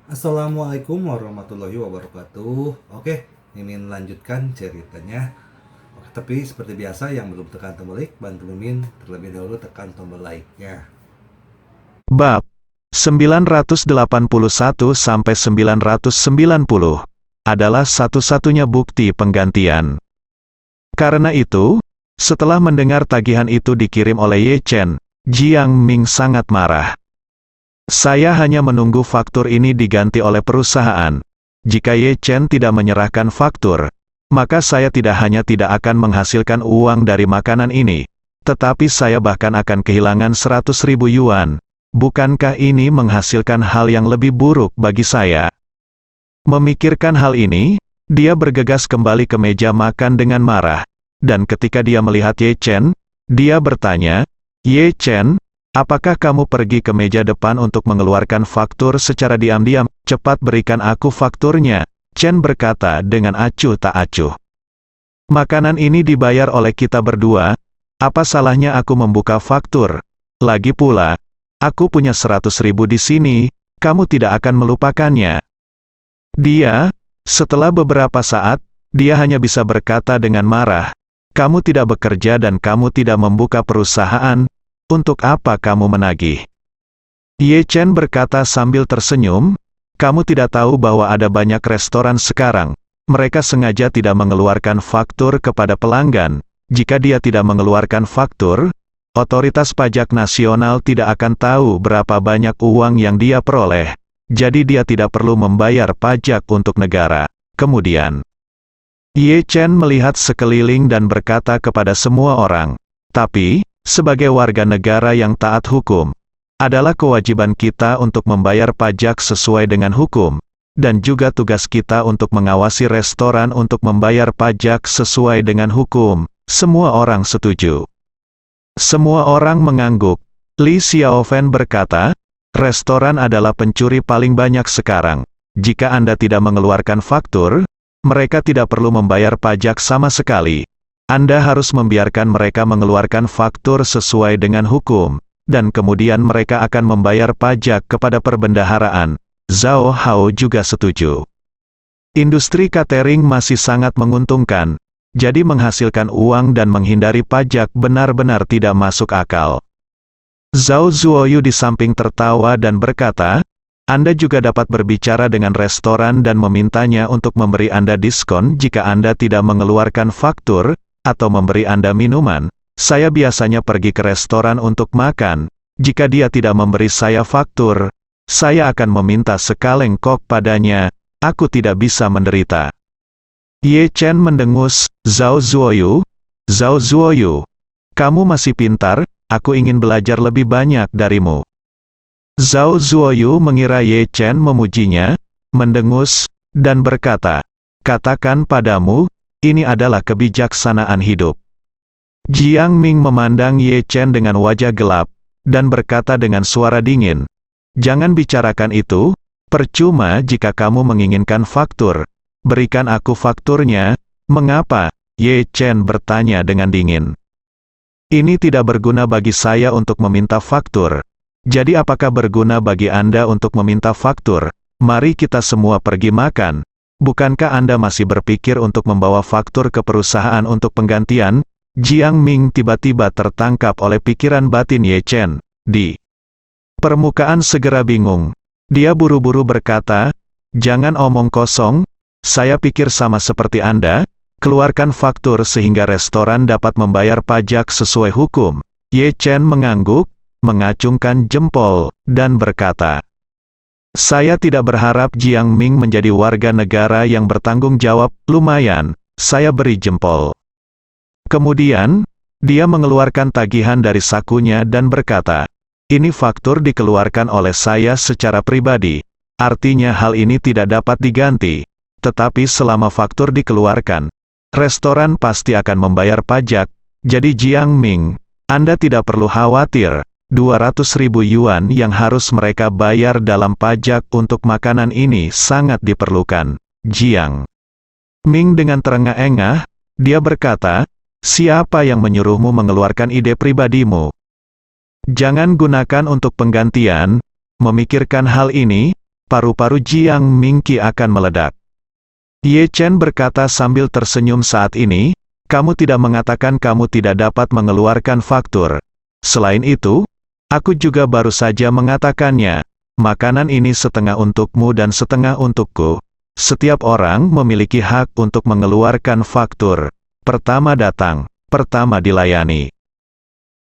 Assalamualaikum warahmatullahi wabarakatuh. Oke, Mimin lanjutkan ceritanya. Oke, tapi seperti biasa yang belum tekan tombol like, bantu Mimin terlebih dahulu tekan tombol like-nya. Bab 981-990 adalah satu-satunya bukti penggantian. Karena itu, setelah mendengar tagihan itu dikirim oleh Ye Chen, Jiang Ming sangat marah. Saya hanya menunggu faktur ini diganti oleh perusahaan. Jika Ye Chen tidak menyerahkan faktur, maka saya tidak hanya tidak akan menghasilkan uang dari makanan ini, tetapi saya bahkan akan kehilangan 100.000 yuan. Bukankah ini menghasilkan hal yang lebih buruk bagi saya? Memikirkan hal ini, dia bergegas kembali ke meja makan dengan marah. Dan ketika dia melihat Ye Chen, dia bertanya, "Ye Chen, apakah kamu pergi ke meja depan untuk mengeluarkan faktur secara diam-diam? Cepat berikan aku fakturnya." Chen berkata dengan acuh tak acuh. "Makanan ini dibayar oleh kita berdua, apa salahnya aku membuka faktur? Lagi pula, aku punya 100.000 di sini, kamu tidak akan melupakannya." Setelah beberapa saat, dia hanya bisa berkata dengan marah, "Kamu tidak bekerja dan kamu tidak membuka perusahaan, untuk apa kamu menagih?" Ye Chen berkata sambil tersenyum, "Kamu tidak tahu bahwa ada banyak restoran sekarang, mereka sengaja tidak mengeluarkan faktur kepada pelanggan. Jika dia tidak mengeluarkan faktur, otoritas pajak nasional tidak akan tahu berapa banyak uang yang dia peroleh, jadi dia tidak perlu membayar pajak untuk negara." Kemudian, Ye Chen melihat sekeliling dan berkata kepada semua orang, "Tapi, sebagai warga negara yang taat hukum, adalah kewajiban kita untuk membayar pajak sesuai dengan hukum, dan juga tugas kita untuk mengawasi restoran untuk membayar pajak sesuai dengan hukum." Semua orang setuju. Semua orang mengangguk. Li Xiaofen berkata, "Restoran adalah pencuri paling banyak sekarang. Jika Anda tidak mengeluarkan faktur, mereka tidak perlu membayar pajak sama sekali. Anda harus membiarkan mereka mengeluarkan faktur sesuai dengan hukum, dan kemudian mereka akan membayar pajak kepada perbendaharaan." Zhao Hao juga setuju. Industri catering masih sangat menguntungkan, jadi menghasilkan uang dan menghindari pajak benar-benar tidak masuk akal. Zhao Zuoyu di samping tertawa dan berkata, "Anda juga dapat berbicara dengan restoran dan memintanya untuk memberi Anda diskon jika Anda tidak mengeluarkan faktur, atau memberi Anda minuman. Saya biasanya pergi ke restoran untuk makan. Jika dia tidak memberi saya faktur, saya akan meminta sekaleng kok padanya. Aku tidak bisa menderita." Ye Chen mendengus, "Zhao Zuoyu, kamu masih pintar, aku ingin belajar lebih banyak darimu." Zhao Zuoyu mengira Ye Chen memujinya, mendengus, dan berkata, "Katakan padamu, ini adalah kebijaksanaan hidup." Jiang Ming memandang Ye Chen dengan wajah gelap, dan berkata dengan suara dingin, "Jangan bicarakan itu, percuma jika kamu menginginkan faktur. Berikan aku fakturnya." "Mengapa?" Ye Chen bertanya dengan dingin. "Ini tidak berguna bagi saya untuk meminta faktur. Jadi apakah berguna bagi Anda untuk meminta faktur? Mari kita semua pergi makan. Bukankah Anda masih berpikir untuk membawa faktur ke perusahaan untuk penggantian?" Jiang Ming tiba-tiba tertangkap oleh pikiran batin Ye Chen. Di permukaan segera bingung. Dia buru-buru berkata, "Jangan omong kosong. Saya pikir sama seperti Anda, keluarkan faktur sehingga restoran dapat membayar pajak sesuai hukum." Ye Chen mengangguk, mengacungkan jempol, dan berkata, "Saya tidak berharap Jiang Ming menjadi warga negara yang bertanggung jawab. Lumayan, saya beri jempol." Kemudian, dia mengeluarkan tagihan dari sakunya dan berkata, "Ini faktur dikeluarkan oleh saya secara pribadi, artinya hal ini tidak dapat diganti. Tetapi selama faktur dikeluarkan, restoran pasti akan membayar pajak. Jadi Jiang Ming, Anda tidak perlu khawatir, 200.000 yuan yang harus mereka bayar dalam pajak untuk makanan ini sangat diperlukan." Jiang Ming dengan terengah-engah, dia berkata, "Siapa yang menyuruhmu mengeluarkan ide pribadimu? Jangan gunakan untuk penggantian." Memikirkan hal ini, paru-paru Jiang Mingqi akan meledak. Ye Chen berkata sambil tersenyum, saat ini, kamu tidak mengatakan kamu tidak dapat mengeluarkan faktur. Selain itu, aku juga baru saja mengatakannya. Makanan ini setengah untukmu dan setengah untukku. Setiap orang memiliki hak untuk mengeluarkan faktur. Pertama datang, pertama dilayani.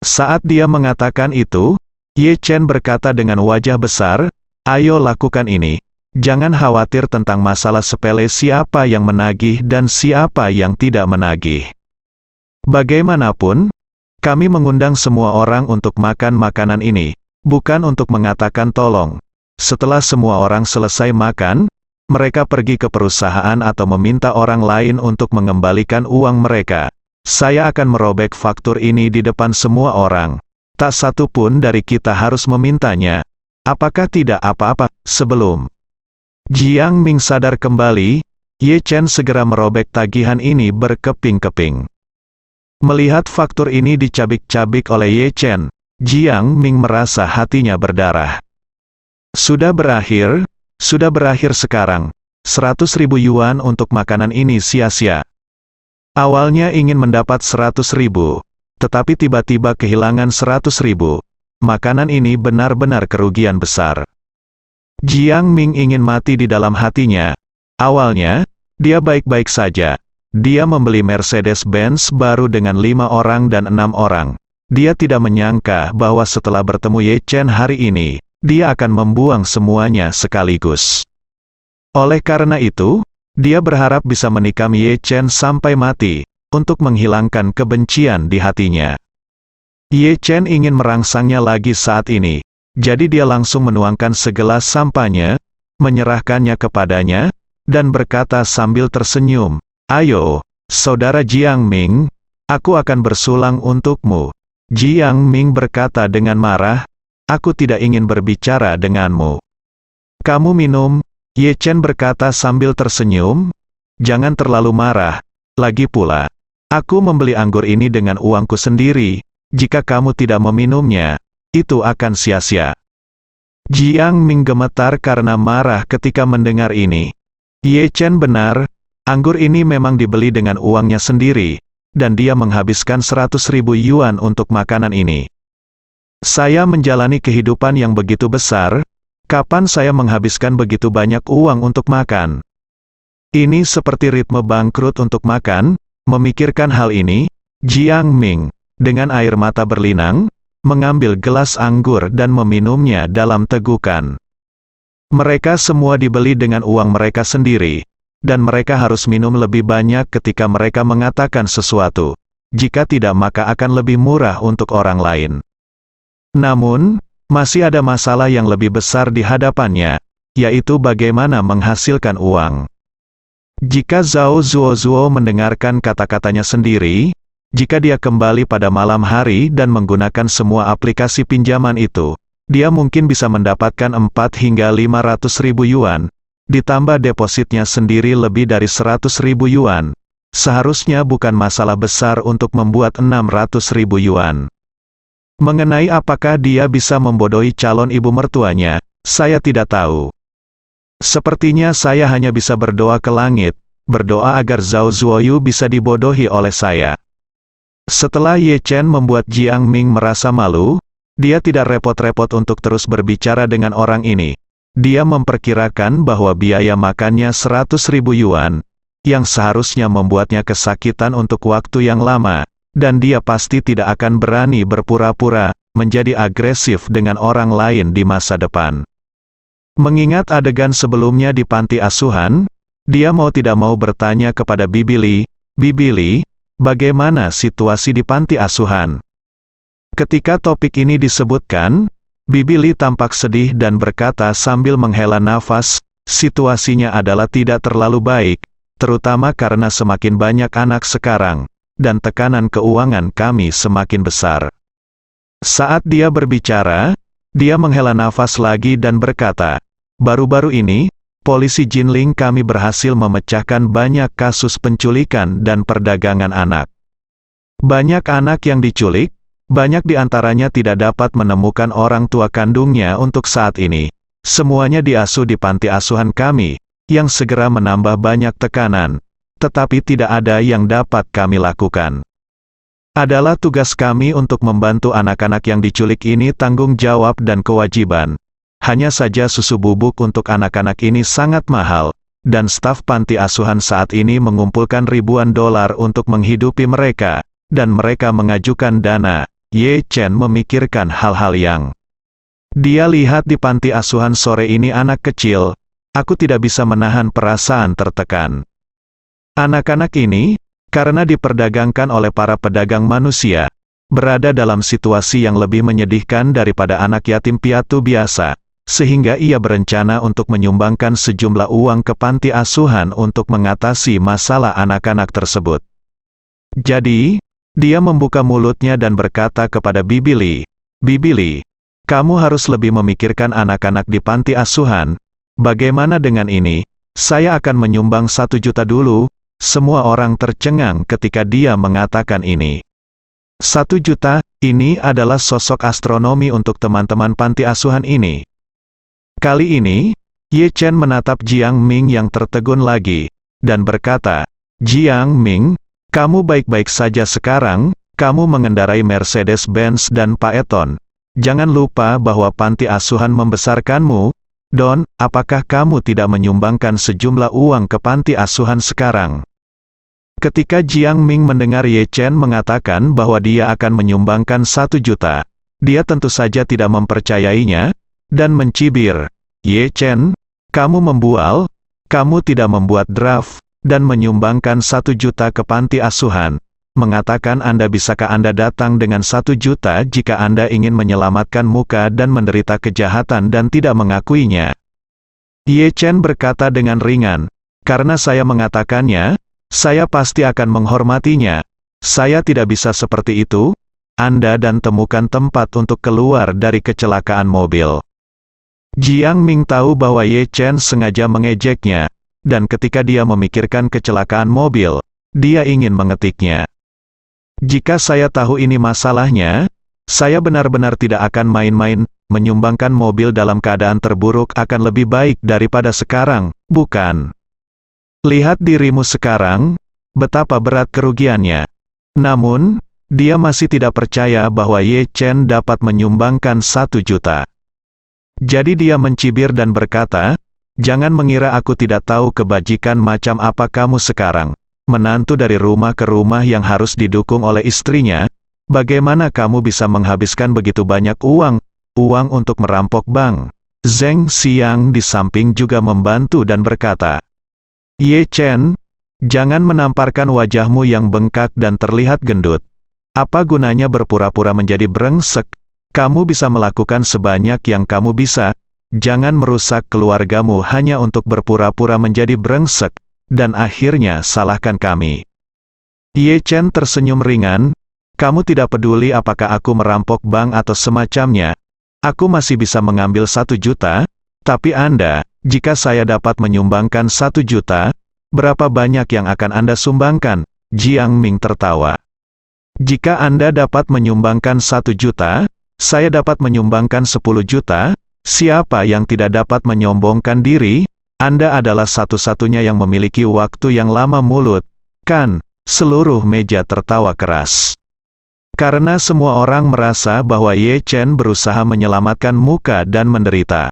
Saat dia mengatakan itu, Ye Chen berkata dengan wajah besar, ayo lakukan ini. Jangan khawatir tentang masalah sepele siapa yang menagih dan siapa yang tidak menagih. Bagaimanapun, kami mengundang semua orang untuk makan makanan ini, bukan untuk mengatakan tolong. Setelah semua orang selesai makan, mereka pergi ke perusahaan atau meminta orang lain untuk mengembalikan uang mereka. Saya akan merobek faktur ini di depan semua orang. Tak satu pun dari kita harus memintanya. Apakah tidak apa-apa? Sebelum Jiang Ming sadar kembali, Ye Chen segera merobek tagihan ini berkeping-keping. Melihat faktur ini dicabik-cabik oleh Ye Chen, Jiang Ming merasa hatinya berdarah. Sudah berakhir sekarang. 100.000 yuan untuk makanan ini sia-sia. Awalnya ingin mendapat 100.000, tetapi tiba-tiba kehilangan 100.000. Makanan ini benar-benar kerugian besar. Jiang Ming ingin mati di dalam hatinya. Awalnya, dia baik-baik saja. Dia membeli Mercedes-Benz baru dengan 5 orang dan 6 orang. Dia tidak menyangka bahwa setelah bertemu Ye Chen hari ini, dia akan membuang semuanya sekaligus. Oleh karena itu, dia berharap bisa menikam Ye Chen sampai mati, untuk menghilangkan kebencian di hatinya. Ye Chen ingin merangsangnya lagi saat ini, jadi dia langsung menuangkan segelas sampahnya, menyerahkannya kepadanya, dan berkata sambil tersenyum, ayo, saudara Jiang Ming, aku akan bersulang untukmu. Jiang Ming berkata dengan marah, aku tidak ingin berbicara denganmu. Kamu minum, Ye Chen berkata sambil tersenyum, jangan terlalu marah, lagi pula, aku membeli anggur ini dengan uangku sendiri, jika kamu tidak meminumnya, itu akan sia-sia. Jiang Ming gemetar karena marah ketika mendengar ini. Ye Chen benar, anggur ini memang dibeli dengan uangnya sendiri, dan dia menghabiskan 100.000 yuan untuk makanan ini. Saya menjalani kehidupan yang begitu besar, kapan saya menghabiskan begitu banyak uang untuk makan? Ini seperti ritme bangkrut untuk makan. Memikirkan hal ini, Jiang Ming, dengan air mata berlinang, mengambil gelas anggur dan meminumnya dalam tegukan. Mereka semua dibeli dengan uang mereka sendiri, dan mereka harus minum lebih banyak ketika mereka mengatakan sesuatu. Jika tidak maka akan lebih murah untuk orang lain. Namun, masih ada masalah yang lebih besar di hadapannya, yaitu bagaimana menghasilkan uang. Jika Zhao Zuozuo mendengarkan kata-katanya sendiri, jika dia kembali pada malam hari dan menggunakan semua aplikasi pinjaman itu, dia mungkin bisa mendapatkan 4 hingga 500.000 yuan, ditambah depositnya sendiri lebih dari 100.000 yuan. Seharusnya bukan masalah besar untuk membuat 600.000 yuan. Mengenai apakah dia bisa membodohi calon ibu mertuanya, saya tidak tahu. Sepertinya saya hanya bisa berdoa ke langit, berdoa agar Zhao Zuoyu bisa dibodohi oleh saya. Setelah Ye Chen membuat Jiang Ming merasa malu, dia tidak repot-repot untuk terus berbicara dengan orang ini. Dia memperkirakan bahwa biaya makannya 100.000 yuan, yang seharusnya membuatnya kesakitan untuk waktu yang lama, dan dia pasti tidak akan berani berpura-pura menjadi agresif dengan orang lain di masa depan. Mengingat adegan sebelumnya di panti asuhan, dia mau tidak mau bertanya kepada Bibi Li, bagaimana situasi di panti asuhan? Ketika topik ini disebutkan, Bibi Li tampak sedih dan berkata sambil menghela nafas, situasinya adalah tidak terlalu baik, terutama karena semakin banyak anak sekarang, dan tekanan keuangan kami semakin besar. Saat dia berbicara, dia menghela nafas lagi dan berkata, baru-baru ini, polisi Jinling kami berhasil memecahkan banyak kasus penculikan dan perdagangan anak. Banyak anak yang diculik, banyak di antaranya tidak dapat menemukan orang tua kandungnya untuk saat ini. Semuanya diasuh di panti asuhan kami, yang segera menambah banyak tekanan, tetapi tidak ada yang dapat kami lakukan. Adalah tugas kami untuk membantu anak-anak yang diculik ini tanggung jawab dan kewajiban. Hanya saja susu bubuk untuk anak-anak ini sangat mahal, dan staf panti asuhan saat ini mengumpulkan ribuan dolar untuk menghidupi mereka, dan mereka mengajukan dana. Ye Chen memikirkan hal-hal yang dia lihat di panti asuhan sore ini. Anak kecil, aku tidak bisa menahan perasaan tertekan. Anak-anak ini, karena diperdagangkan oleh para pedagang manusia, berada dalam situasi yang lebih menyedihkan daripada anak yatim piatu biasa, sehingga ia berencana untuk menyumbangkan sejumlah uang ke panti asuhan untuk mengatasi masalah anak-anak tersebut. Jadi, dia membuka mulutnya dan berkata kepada Bibi Li, "Bibi Li, kamu harus lebih memikirkan anak-anak di panti asuhan. Bagaimana dengan ini? Saya akan menyumbang 1 juta dulu." Semua orang tercengang ketika dia mengatakan ini. 1 juta, ini adalah sosok astronomi untuk teman-teman panti asuhan ini. Kali ini, Ye Chen menatap Jiang Ming yang tertegun lagi, dan berkata, "Jiang Ming, kamu baik-baik saja sekarang, kamu mengendarai Mercedes-Benz dan Phaeton. Jangan lupa bahwa panti asuhan membesarkanmu. Don, apakah kamu tidak menyumbangkan sejumlah uang ke panti asuhan sekarang?" Ketika Jiang Ming mendengar Ye Chen mengatakan bahwa dia akan menyumbangkan 1 juta, dia tentu saja tidak mempercayainya, dan mencibir, "Ye Chen, kamu membual, kamu tidak membuat draft, dan menyumbangkan 1 juta ke panti asuhan. Mengatakan bisakah Anda datang dengan 1 juta jika Anda ingin menyelamatkan muka dan menderita kejahatan dan tidak mengakuinya?" Ye Chen berkata dengan ringan, "Karena saya mengatakannya, saya pasti akan menghormatinya. Saya tidak bisa seperti itu. Anda dan temukan tempat untuk keluar dari kecelakaan mobil." Jiang Ming tahu bahwa Ye Chen sengaja mengejeknya, dan ketika dia memikirkan kecelakaan mobil, dia ingin mengetiknya. "Jika saya tahu ini masalahnya, saya benar-benar tidak akan main-main. Menyumbangkan mobil dalam keadaan terburuk akan lebih baik daripada sekarang, bukan? Lihat dirimu sekarang, betapa berat kerugiannya." Namun, dia masih tidak percaya bahwa Ye Chen dapat menyumbangkan 1 juta. Jadi dia mencibir dan berkata, "Jangan mengira aku tidak tahu kebajikan macam apa kamu sekarang. Menantu dari rumah ke rumah yang harus didukung oleh istrinya. Bagaimana kamu bisa menghabiskan begitu banyak uang untuk merampok bank?" Zheng Xiang di samping juga membantu dan berkata, "Ye Chen, jangan menamparkan wajahmu yang bengkak dan terlihat gendut. Apa gunanya berpura-pura menjadi brengsek? Kamu bisa melakukan sebanyak yang kamu bisa. Jangan merusak keluargamu hanya untuk berpura-pura menjadi brengsek, dan akhirnya salahkan kami." Ye Chen tersenyum ringan, "Kamu tidak peduli apakah aku merampok bank atau semacamnya. Aku masih bisa mengambil 1 juta, tapi Anda, jika saya dapat menyumbangkan 1 juta, berapa banyak yang akan Anda sumbangkan?" Jiang Ming tertawa. "Jika Anda dapat menyumbangkan 1 juta, saya dapat menyumbangkan 10 juta, siapa yang tidak dapat menyombongkan diri? Anda adalah satu-satunya yang memiliki waktu yang lama mulut, kan?" Seluruh meja tertawa keras. Karena semua orang merasa bahwa Ye Chen berusaha menyelamatkan muka dan menderita.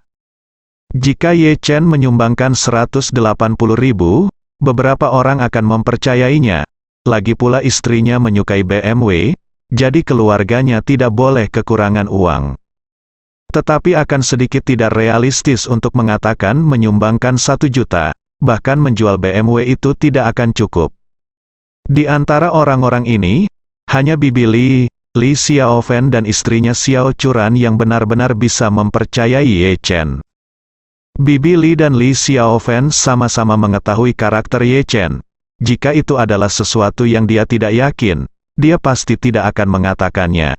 Jika Ye Chen menyumbangkan 180.000, beberapa orang akan mempercayainya. Lagi pula istrinya menyukai BMW, jadi keluarganya tidak boleh kekurangan uang. Tetapi akan sedikit tidak realistis untuk mengatakan menyumbangkan 1 juta, bahkan menjual BMW itu tidak akan cukup. Di antara orang-orang ini, hanya Bibi Li Xiaofen dan istrinya Xiao Churan yang benar-benar bisa mempercayai Ye Chen. Bibi Li dan Li Xiaofen sama-sama mengetahui karakter Ye Chen. Jika itu adalah sesuatu yang dia tidak yakin, dia pasti tidak akan mengatakannya.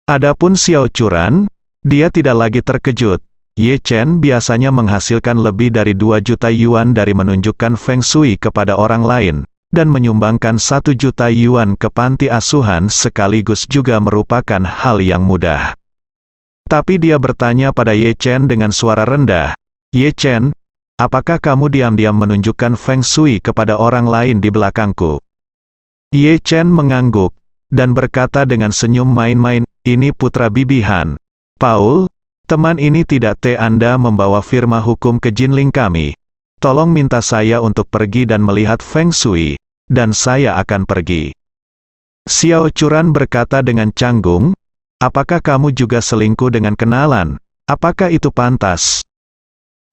Adapun Xiao Churan, dia tidak lagi terkejut. Ye Chen biasanya menghasilkan lebih dari 2 juta yuan dari menunjukkan Feng Shui kepada orang lain, dan menyumbangkan 1 juta yuan ke panti asuhan sekaligus juga merupakan hal yang mudah. Tapi dia bertanya pada Ye Chen dengan suara rendah, "Ye Chen, apakah kamu diam-diam menunjukkan Feng Shui kepada orang lain di belakangku?" Ye Chen mengangguk, dan berkata dengan senyum main-main, "Ini putra Bibi Han. Paul, teman ini tidak Anda membawa firma hukum ke Jinling kami. Tolong minta saya untuk pergi dan melihat Feng Shui, dan saya akan pergi." Xiao Churan berkata dengan canggung, "Apakah kamu juga selingkuh dengan kenalan? Apakah itu pantas?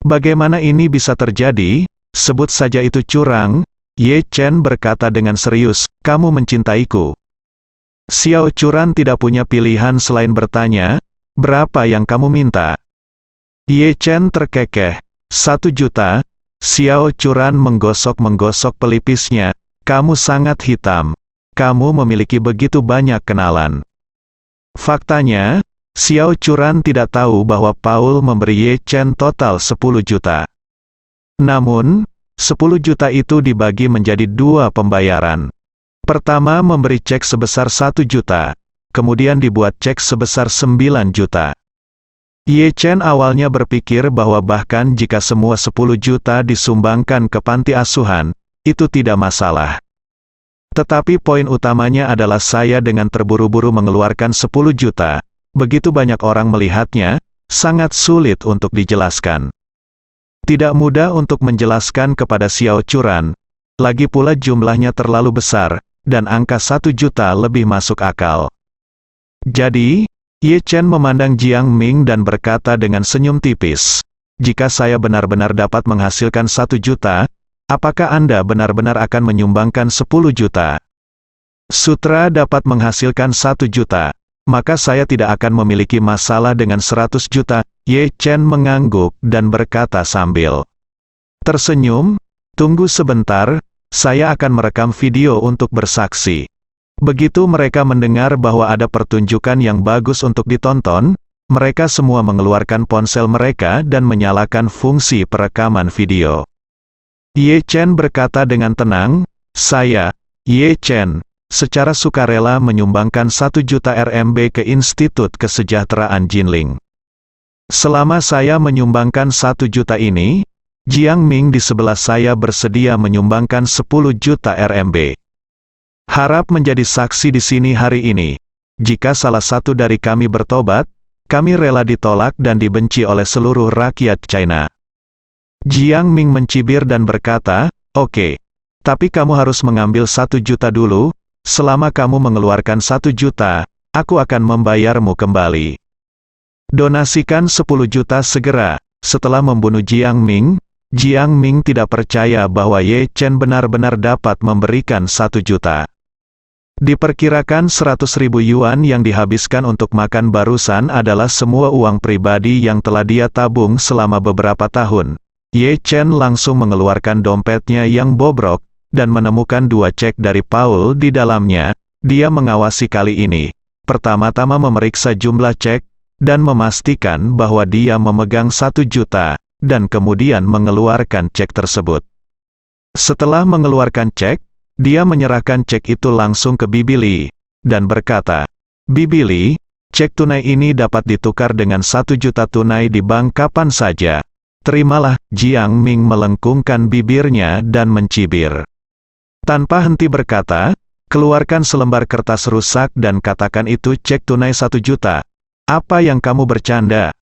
Bagaimana ini bisa terjadi? Sebut saja itu curang." Ye Chen berkata dengan serius, "Kamu mencintaiku." Xiao Churan tidak punya pilihan selain bertanya, "Berapa yang kamu minta?" Ye Chen terkekeh, 1 juta. Xiao Churan menggosok-menggosok pelipisnya, "Kamu sangat hitam. Kamu memiliki begitu banyak kenalan." Faktanya, Xiao Churan tidak tahu bahwa Paul memberi Ye Chen total 10 juta. Namun, 10 juta itu dibagi menjadi 2 pembayaran. Pertama memberi cek sebesar 1 juta, kemudian dibuat cek sebesar 9 juta. Ye Chen awalnya berpikir bahwa bahkan jika semua 10 juta disumbangkan ke panti asuhan, itu tidak masalah. Tetapi poin utamanya adalah saya dengan terburu-buru mengeluarkan 10 juta. Begitu banyak orang melihatnya, sangat sulit untuk dijelaskan. Tidak mudah untuk menjelaskan kepada Xiao Churan. Lagi pula jumlahnya terlalu besar, dan angka 1 juta lebih masuk akal. Jadi, Ye Chen memandang Jiang Ming dan berkata dengan senyum tipis, "Jika saya benar-benar dapat menghasilkan 1 juta, apakah Anda benar-benar akan menyumbangkan 10 juta? Sutra dapat menghasilkan 1 juta, maka saya tidak akan memiliki masalah dengan 100 juta. Ye Chen mengangguk dan berkata sambil tersenyum, "Tunggu sebentar, saya akan merekam video untuk bersaksi." Begitu mereka mendengar bahwa ada pertunjukan yang bagus untuk ditonton, mereka semua mengeluarkan ponsel mereka dan menyalakan fungsi perekaman video. Ye Chen berkata dengan tenang, "Saya, Ye Chen, secara sukarela menyumbangkan 1 juta RMB ke Institut Kesejahteraan Jinling. Selama saya menyumbangkan 1 juta ini, Jiang Ming di sebelah saya bersedia menyumbangkan 10 juta RMB. Harap menjadi saksi di sini hari ini. Jika salah satu dari kami bertobat, kami rela ditolak dan dibenci oleh seluruh rakyat China." Jiang Ming mencibir dan berkata, "Oke. Tapi kamu harus mengambil 1 juta dulu. Selama kamu mengeluarkan 1 juta, aku akan membayarmu kembali. Donasikan 10 juta segera." Setelah membunuh Jiang Ming tidak percaya bahwa Ye Chen benar-benar dapat memberikan 1 juta. Diperkirakan 100.000 yuan yang dihabiskan untuk makan barusan adalah semua uang pribadi yang telah dia tabung selama beberapa tahun. Ye Chen langsung mengeluarkan dompetnya yang bobrok, dan menemukan 2 cek dari Paul di dalamnya. Dia mengawasi kali ini. Pertama-tama memeriksa jumlah cek, dan memastikan bahwa dia memegang 1 juta, dan kemudian mengeluarkan cek tersebut. Setelah mengeluarkan cek, dia menyerahkan cek itu langsung ke Bibi Li, dan berkata, "Bibi Li, cek tunai ini dapat ditukar dengan 1 juta tunai di bank kapan saja. Terimalah." Jiang Ming melengkungkan bibirnya dan mencibir. Tanpa henti berkata, "Keluarkan selembar kertas rusak dan katakan itu cek tunai 1 juta. Apa yang kamu bercanda?"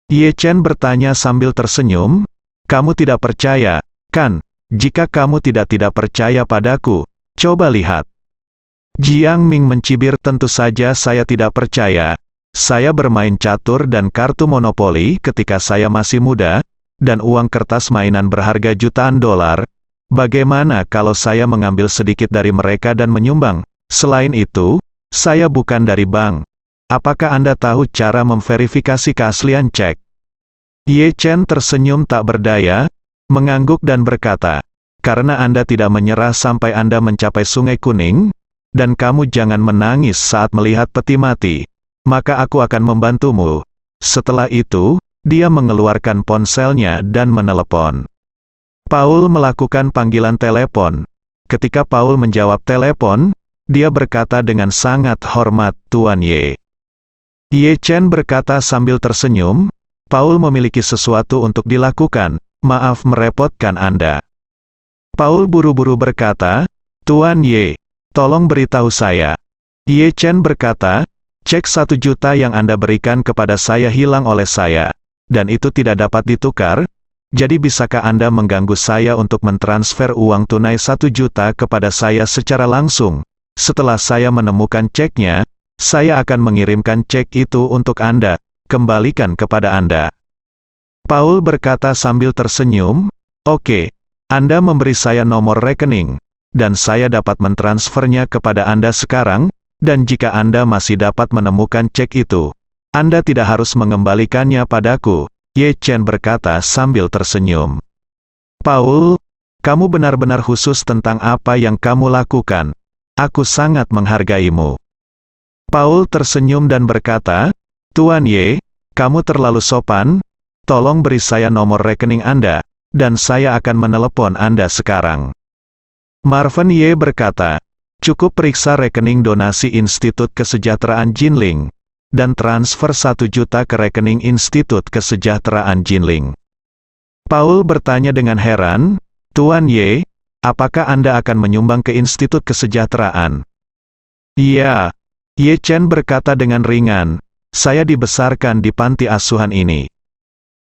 Ye Chen bertanya sambil tersenyum, "Kamu tidak percaya, kan? Jika kamu tidak percaya padaku, coba lihat." Jiang Ming mencibir, "Tentu saja saya tidak percaya. Saya bermain catur dan kartu monopoli ketika saya masih muda, dan uang kertas mainan berharga jutaan dolar. Bagaimana kalau saya mengambil sedikit dari mereka dan menyumbang? Selain itu, saya bukan dari bank. Apakah Anda tahu cara memverifikasi keaslian cek?" Ye Chen tersenyum tak berdaya, mengangguk dan berkata, "Karena Anda tidak menyerah sampai Anda mencapai Sungai Kuning, dan kamu jangan menangis saat melihat peti mati, maka aku akan membantumu." Setelah itu, dia mengeluarkan ponselnya dan menelepon. Paul melakukan panggilan telepon. Ketika Paul menjawab telepon, dia berkata dengan sangat hormat, "Tuan Ye." Ye Chen berkata sambil tersenyum, Paul memiliki sesuatu untuk dilakukan, maaf merepotkan Anda. Paul buru-buru berkata, Tuan Ye, tolong beritahu saya. Ye Chen berkata, cek 1 juta yang Anda berikan kepada saya hilang oleh saya, dan itu tidak dapat ditukar, jadi bisakah Anda mengganggu saya untuk mentransfer uang tunai 1 juta kepada saya secara langsung? Setelah saya menemukan ceknya, saya akan mengirimkan cek itu untuk Anda, kembalikan kepada Anda. Paul berkata sambil tersenyum, oke, Anda memberi saya nomor rekening, dan saya dapat mentransfernya kepada Anda sekarang, dan jika Anda masih dapat menemukan cek itu, Anda tidak harus mengembalikannya padaku, Ye Chen berkata sambil tersenyum. Paul, kamu benar-benar khusus tentang apa yang kamu lakukan. Aku sangat menghargaimu. Paul tersenyum dan berkata, Tuan Ye, kamu terlalu sopan, tolong beri saya nomor rekening Anda, dan saya akan menelepon Anda sekarang. Marvin Ye berkata, cukup periksa rekening donasi Institut Kesejahteraan Jinling, dan transfer 1 juta ke rekening Institut Kesejahteraan Jinling. Paul bertanya dengan heran, Tuan Ye, apakah Anda akan menyumbang ke Institut Kesejahteraan? Iya. Ye Chen berkata dengan ringan, saya dibesarkan di panti asuhan ini.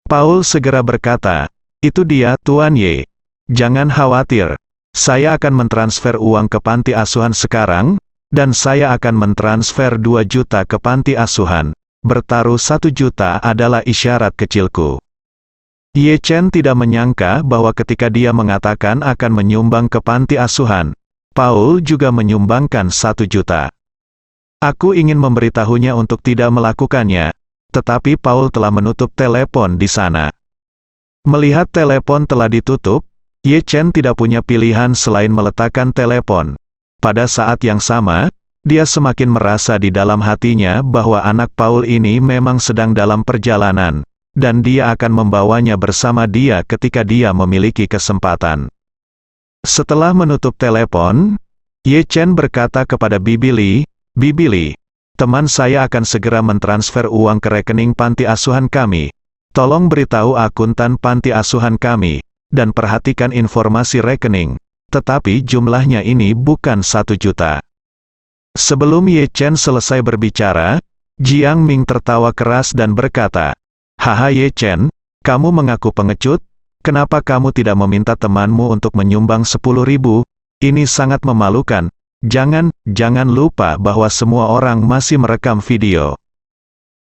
Paul segera berkata, itu dia, Tuan Ye. Jangan khawatir, saya akan mentransfer uang ke panti asuhan sekarang, dan saya akan mentransfer 2 juta ke panti asuhan. Bertaruh 1 juta adalah isyarat kecilku. Ye Chen tidak menyangka bahwa ketika dia mengatakan akan menyumbang ke panti asuhan, Paul juga menyumbangkan 1 juta. Aku ingin memberitahunya untuk tidak melakukannya, tetapi Paul telah menutup telepon di sana. Melihat telepon telah ditutup, Ye Chen tidak punya pilihan selain meletakkan telepon. Pada saat yang sama, dia semakin merasa di dalam hatinya bahwa anak Paul ini memang sedang dalam perjalanan, dan dia akan membawanya bersama dia ketika dia memiliki kesempatan. Setelah menutup telepon, Ye Chen berkata kepada Bibi Li, Bibi Li, teman saya akan segera mentransfer uang ke rekening panti asuhan kami. Tolong beritahu akuntan panti asuhan kami, dan perhatikan informasi rekening, tetapi jumlahnya ini bukan 1 juta. Sebelum Ye Chen selesai berbicara, Jiang Ming tertawa keras dan berkata, Haha Ye Chen, kamu mengaku pengecut, kenapa kamu tidak meminta temanmu untuk menyumbang 10.000? Ini sangat memalukan. Jangan lupa bahwa semua orang masih merekam video.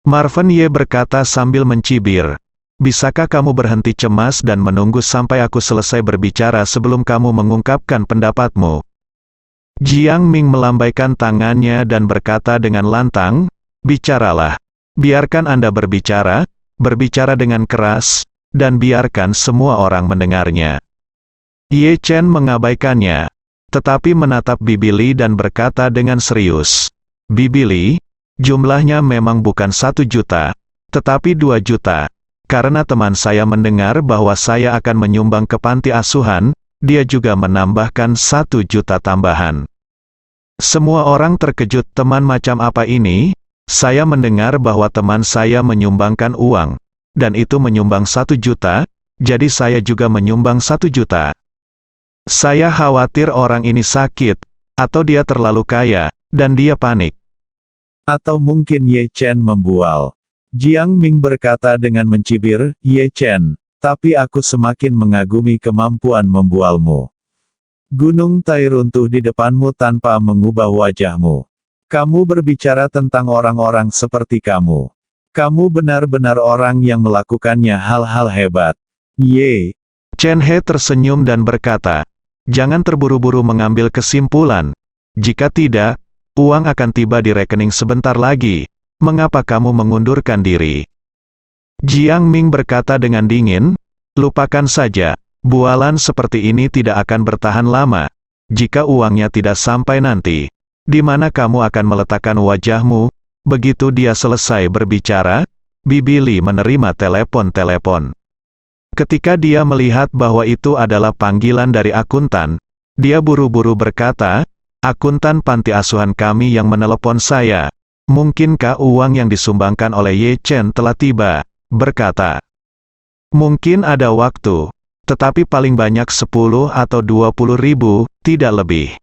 Marvin Ye berkata sambil mencibir, bisakah kamu berhenti cemas dan menunggu sampai aku selesai berbicara sebelum kamu mengungkapkan pendapatmu? Jiang Ming melambaikan tangannya dan berkata dengan lantang, bicaralah. Biarkan Anda berbicara dengan keras, dan biarkan semua orang mendengarnya. Ye Chen mengabaikannya, tetapi menatap Bibi Li dan berkata dengan serius, Bibi Li, jumlahnya memang bukan 1 juta, tetapi 2 juta. Karena teman saya mendengar bahwa saya akan menyumbang ke panti asuhan, dia juga menambahkan 1 juta tambahan. Semua orang terkejut, teman macam apa ini? Saya mendengar bahwa teman saya menyumbangkan uang, dan itu menyumbang 1 juta, jadi saya juga menyumbang 1 juta. Saya khawatir orang ini sakit, atau dia terlalu kaya, dan dia panik. Atau mungkin Ye Chen membual. Jiang Ming berkata dengan mencibir, Ye Chen, tapi aku semakin mengagumi kemampuan membualmu. Gunung Tai runtuh di depanmu tanpa mengubah wajahmu. Kamu berbicara tentang orang-orang seperti kamu. Kamu benar-benar orang yang melakukannya hal-hal hebat. Ye Chen He tersenyum dan berkata, jangan terburu-buru mengambil kesimpulan. Jika tidak, uang akan tiba di rekening sebentar lagi. Mengapa kamu mengundurkan diri? Jiang Ming berkata dengan dingin, lupakan saja, bualan seperti ini tidak akan bertahan lama. Jika uangnya tidak sampai nanti, di mana kamu akan meletakkan wajahmu? Begitu dia selesai berbicara, Bibi Li menerima telepon. Ketika dia melihat bahwa itu adalah panggilan dari akuntan, dia buru-buru berkata, akuntan panti asuhan kami yang menelepon saya. mungkinkah uang yang disumbangkan oleh Ye Chen telah tiba? Berkata, mungkin ada waktu, tetapi paling banyak 10 atau 20 ribu, tidak lebih.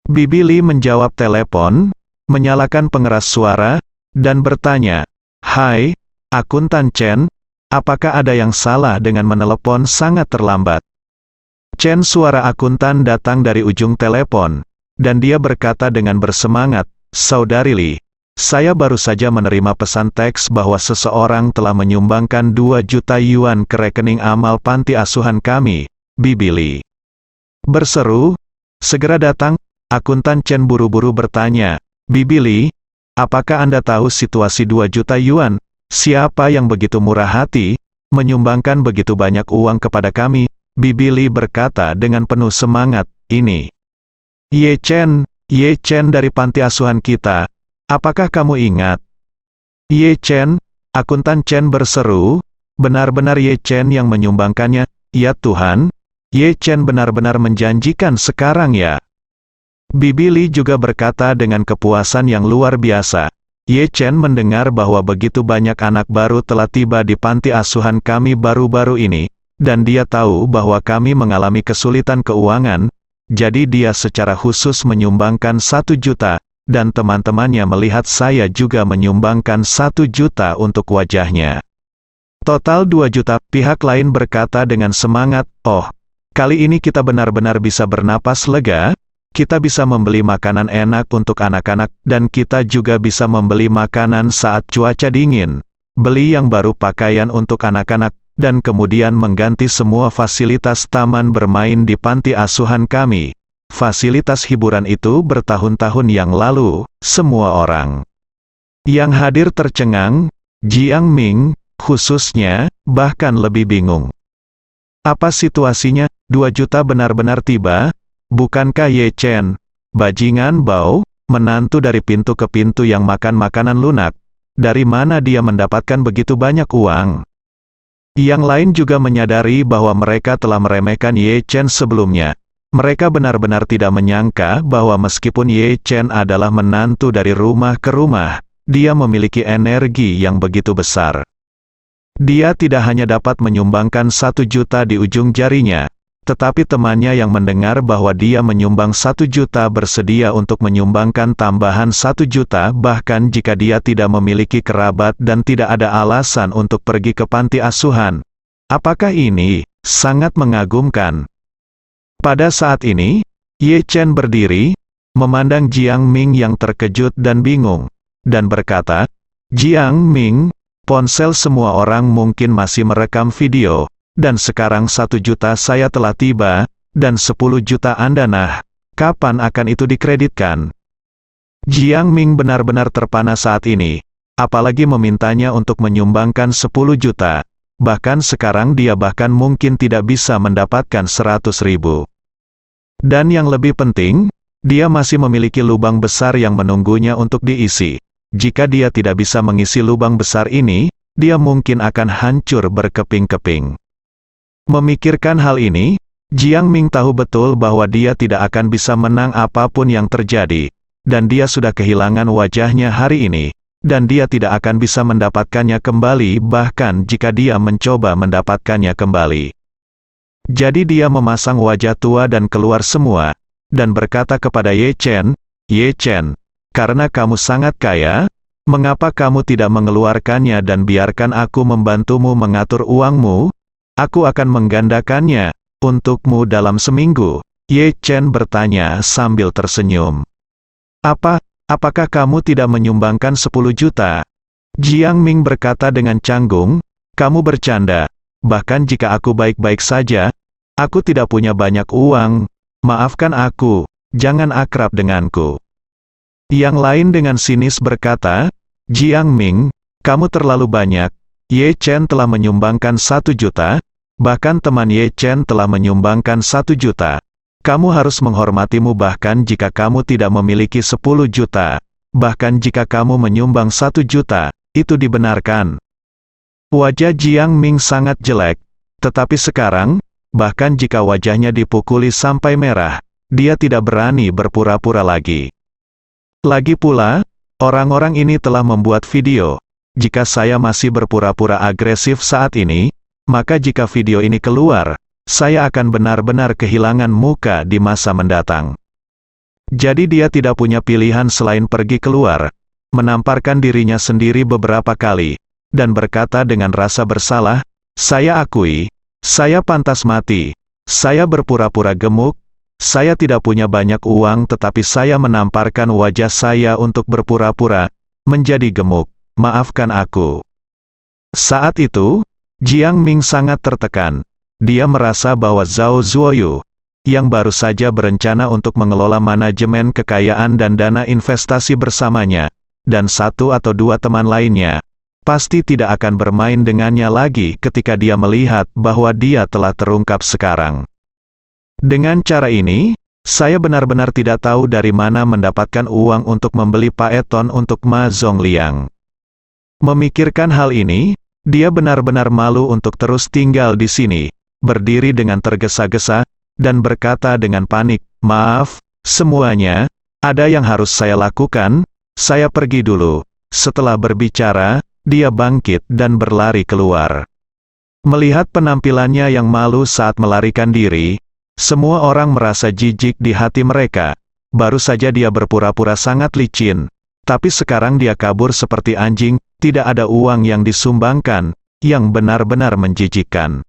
Bibi Li menjawab telepon, menyalakan pengeras suara, dan bertanya, "Hai, Akuntan Chen, apakah ada yang salah dengan menelepon sangat terlambat?" Chen, suara akuntan datang dari ujung telepon, dan dia berkata dengan bersemangat, "Saudari Li, saya baru saja menerima pesan teks bahwa seseorang telah menyumbangkan 2 juta yuan ke rekening amal panti asuhan kami, Bibi Li." Berseru, "Segera datang." Akuntan Chen buru-buru bertanya, "Bibi Li, apakah Anda tahu situasi 2 juta yuan? Siapa yang begitu murah hati, menyumbangkan begitu banyak uang kepada kami?" Bibi Li berkata dengan penuh semangat, "Ini Ye Chen dari panti asuhan kita. Apakah kamu ingat?" "Ye Chen?" Akuntan Chen berseru, "Benar-benar Ye Chen yang menyumbangkannya? Ya Tuhan, Ye Chen benar-benar menjanjikan sekarang ya." Bibi Li juga berkata dengan kepuasan yang luar biasa, "Ye Chen mendengar bahwa begitu banyak anak baru telah tiba di panti asuhan kami baru-baru ini, dan dia tahu bahwa kami mengalami kesulitan keuangan, jadi dia secara khusus menyumbangkan 1 juta, dan teman-temannya melihat saya juga menyumbangkan 1 juta untuk wajahnya. Total 2 juta." Pihak lain berkata dengan semangat, "Oh, kali ini kita benar-benar bisa bernapas lega, kita bisa membeli makanan enak untuk anak-anak, dan kita juga bisa membeli makanan saat cuaca dingin, beli yang baru pakaian untuk anak-anak, dan kemudian mengganti semua fasilitas taman bermain di panti asuhan kami. Fasilitas hiburan itu bertahun-tahun yang lalu, semua orang yang hadir tercengang, Jiang Ming, khususnya, bahkan lebih bingung. Apa situasinya? 2 juta benar-benar tiba? Bukankah Ye Chen, bajingan Bao, menantu dari pintu ke pintu yang makan makanan lunak? Dari mana dia mendapatkan begitu banyak uang?" Yang lain juga menyadari bahwa mereka telah meremehkan Ye Chen sebelumnya. Mereka benar-benar tidak menyangka bahwa meskipun Ye Chen adalah menantu dari rumah ke rumah, dia memiliki energi yang begitu besar. Dia tidak hanya dapat menyumbangkan 1 juta di ujung jarinya, tetapi temannya yang mendengar bahwa dia menyumbang 1 juta bersedia untuk menyumbangkan tambahan 1 juta bahkan jika dia tidak memiliki kerabat dan tidak ada alasan untuk pergi ke panti asuhan. Apakah ini sangat mengagumkan? Pada saat ini, Ye Chen berdiri, memandang Jiang Ming yang terkejut dan bingung, dan berkata, "Jiang Ming, ponsel semua orang mungkin masih merekam video, dan sekarang 1 juta saya telah tiba, dan 10 juta Anda nah, kapan akan itu dikreditkan?" Jiang Ming benar-benar terpana saat ini, apalagi memintanya untuk menyumbangkan 10 juta, bahkan sekarang dia bahkan mungkin tidak bisa mendapatkan 100 ribu. Dan yang lebih penting, dia masih memiliki lubang besar yang menunggunya untuk diisi. Jika dia tidak bisa mengisi lubang besar ini, dia mungkin akan hancur berkeping-keping. Memikirkan hal ini, Jiang Ming tahu betul bahwa dia tidak akan bisa menang apapun yang terjadi, dan dia sudah kehilangan wajahnya hari ini, dan dia tidak akan bisa mendapatkannya kembali bahkan jika dia mencoba mendapatkannya kembali. Jadi dia memasang wajah tua dan keluar semua, dan berkata kepada Ye Chen, "Ye Chen, karena kamu sangat kaya, mengapa kamu tidak mengeluarkannya dan biarkan aku membantumu mengatur uangmu? Aku akan menggandakannya untukmu dalam seminggu." Ye Chen bertanya sambil tersenyum. Apakah kamu tidak menyumbangkan 10 juta? Jiang Ming berkata dengan canggung, "Kamu bercanda. Bahkan jika aku baik-baik saja, aku tidak punya banyak uang. Maafkan aku, jangan akrab denganku." Yang lain dengan sinis berkata, "Jiang Ming, kamu terlalu banyak. Ye Chen telah menyumbangkan 1 juta, bahkan teman Ye Chen telah menyumbangkan 1 juta. Kamu harus menghormatimu bahkan jika kamu tidak memiliki 10 juta. Bahkan jika kamu menyumbang 1 juta, itu dibenarkan." Wajah Jiang Ming sangat jelek, tetapi sekarang, bahkan jika wajahnya dipukuli sampai merah, dia tidak berani berpura-pura lagi. Lagi pula, Orang-orang ini telah membuat video. Jika saya masih berpura-pura agresif saat ini, maka jika video ini keluar, saya akan benar-benar kehilangan muka di masa mendatang. Jadi dia tidak punya pilihan selain pergi keluar, menamparkan dirinya sendiri beberapa kali, dan berkata dengan rasa bersalah, "Saya akui, saya pantas mati. Saya berpura-pura gemuk. Saya tidak punya banyak uang tetapi saya menamparkan wajah saya untuk berpura-pura menjadi gemuk. Maafkan aku." Saat itu, Jiang Ming sangat tertekan. Dia merasa bahwa Zhao Zuoyu, yang baru saja berencana untuk mengelola manajemen kekayaan dan dana investasi bersamanya, dan satu atau dua teman lainnya, pasti tidak akan bermain dengannya lagi ketika dia melihat bahwa dia telah terungkap sekarang. Dengan cara ini, saya benar-benar tidak tahu dari mana mendapatkan uang untuk membeli paeton untuk Ma Zongliang. Memikirkan hal ini, dia benar-benar malu untuk terus tinggal di sini, berdiri dengan tergesa-gesa, dan berkata dengan panik, "Maaf, semuanya, ada yang harus saya lakukan, saya pergi dulu." Setelah berbicara, dia bangkit dan berlari keluar. Melihat penampilannya yang malu saat melarikan diri, semua orang merasa jijik di hati mereka. Baru saja dia berpura-pura sangat licin, tapi sekarang dia kabur seperti anjing, tidak ada uang yang disumbangkan, yang benar-benar menjijikkan.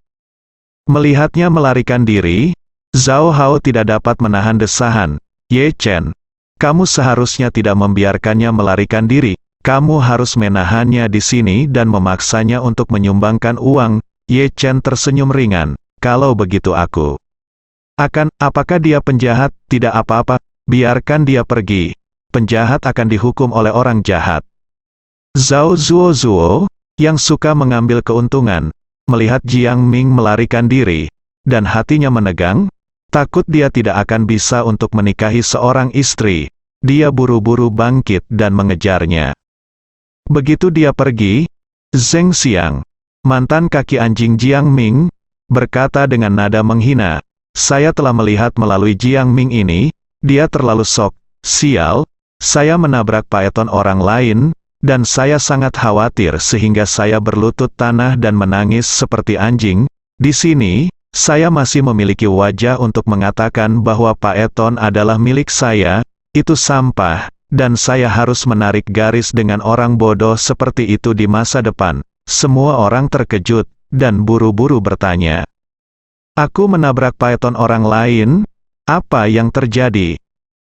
Melihatnya melarikan diri, Zhao Hao tidak dapat menahan desahan, "Ye Chen, kamu seharusnya tidak membiarkannya melarikan diri, kamu harus menahannya di sini dan memaksanya untuk menyumbangkan uang." Ye Chen tersenyum ringan, "Kalau begitu apakah dia penjahat? Tidak apa-apa, biarkan dia pergi. Penjahat akan dihukum oleh orang jahat." Zhao Zuo, yang suka mengambil keuntungan, melihat Jiang Ming melarikan diri, dan hatinya menegang, takut dia tidak akan bisa untuk menikahi seorang istri, dia buru-buru bangkit dan mengejarnya. Begitu dia pergi, Zheng Xiang, mantan kaki anjing Jiang Ming, berkata dengan nada menghina, "Saya telah melihat melalui Jiang Ming ini, dia terlalu sok, sial, saya menabrak paeton orang lain, dan saya sangat khawatir sehingga saya berlutut tanah dan menangis seperti anjing. Di sini, saya masih memiliki wajah untuk mengatakan bahwa paeton adalah milik saya, itu sampah, dan saya harus menarik garis dengan orang bodoh seperti itu di masa depan." Semua orang terkejut, dan buru-buru bertanya, "Aku menabrak paeton orang lain? Apa yang terjadi?"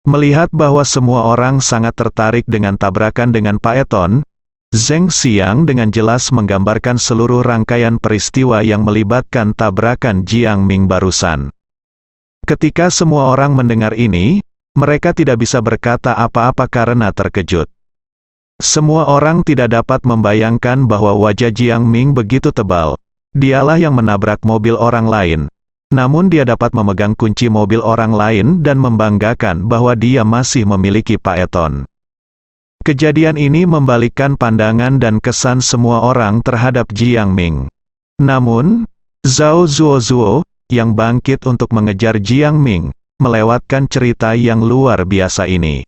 Melihat bahwa semua orang sangat tertarik dengan tabrakan dengan paeton, Zheng Xiang dengan jelas menggambarkan seluruh rangkaian peristiwa yang melibatkan tabrakan Jiang Ming barusan. Ketika semua orang mendengar ini, mereka tidak bisa berkata apa-apa karena terkejut. Semua orang tidak dapat membayangkan bahwa wajah Jiang Ming begitu tebal. Dialah yang menabrak mobil orang lain. Namun dia dapat memegang kunci mobil orang lain dan membanggakan bahwa dia masih memiliki paeton. Kejadian ini membalikkan pandangan dan kesan semua orang terhadap Jiang Ming. Namun, Zhao Zuo, yang bangkit untuk mengejar Jiang Ming, melewatkan cerita yang luar biasa ini.